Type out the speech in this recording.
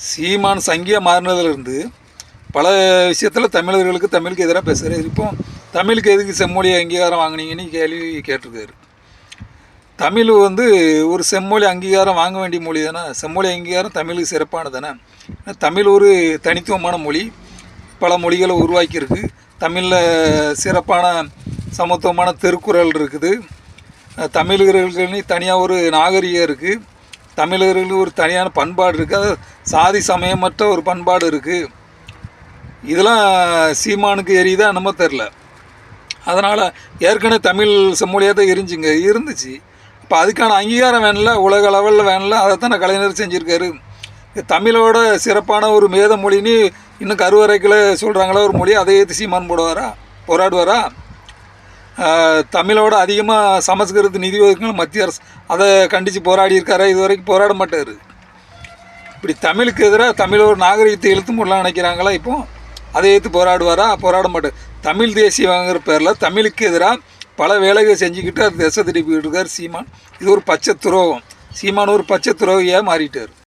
சீமான் சங்கியாக மாறினதுலேருந்து பல விஷயத்தில் தமிழுக்கு எதிராக பேசுகிறார். இப்போ தமிழுக்கு எதுக்கு செம்மொழி அங்கீகாரம் வாங்கினீங்கன்னு கேள்வி கேட்டிருக்காரு. தமிழ் ஒரு செம்மொழி அங்கீகாரம் வாங்க வேண்டிய மொழி தானே. செம்மொழி அங்கீகாரம் தமிழுக்கு சிறப்பானது தானே. தமிழ் ஒரு தனித்துவமான மொழி, பல மொழிகளை உருவாக்கியிருக்கு. தமிழில் சிறப்பான சமத்துவமான திருக்குறள் இருக்குது. தமிழர்களுக்கு தனியாக ஒரு நாகரிகம் இருக்குது. தமிழர்களுக்கு ஒரு தனியான பண்பாடு இருக்குது. அது சாதி சமயமற்ற ஒரு பண்பாடு இருக்குது. இதெல்லாம் சீமானுக்கு எரியுதா நம்ம தெரில. அதனால் ஏற்கனவே தமிழ் செம்மொழியாக தான் இருந்துச்சு. இப்போ அதுக்கான அங்கீகாரம் வேணல, உலக லெவலில் வேணல. அதைத்தான் கலைஞர் செஞ்சுருக்காரு. தமிழோட சிறப்பான ஒரு மேத மொழின்னு இன்னும் கருவறைக்கில் சொல்கிறாங்களா ஒரு மொழி, அதை ஏற்று சீமான் போராடுவாரா? தமிழோட அதிகமாக சமஸ்கிருத நிதி ஒதுக்கணும் மத்திய அரசு, அதை கண்டித்து போராடி இருக்காரா? இது வரைக்கும் போராட மாட்டார். இப்படி தமிழுக்கு எதிராக தமிழ் ஒரு நாகரிகத்தை இழுத்து முடலாம் நினைக்கிறாங்களா? இப்போ அதை ஏற்று போராட மாட்டார். தமிழ் தேசியங்கிற பேரில் தமிழுக்கு எதிராக பல வேலைகள் செஞ்சுக்கிட்டு அது திசை திருப்பிக்கிட்டு இருக்கார் சீமான். இது ஒரு பச்சை துரோகம். சீமான் ஒரு பச்சை துரோகியாக மாறிட்டார்.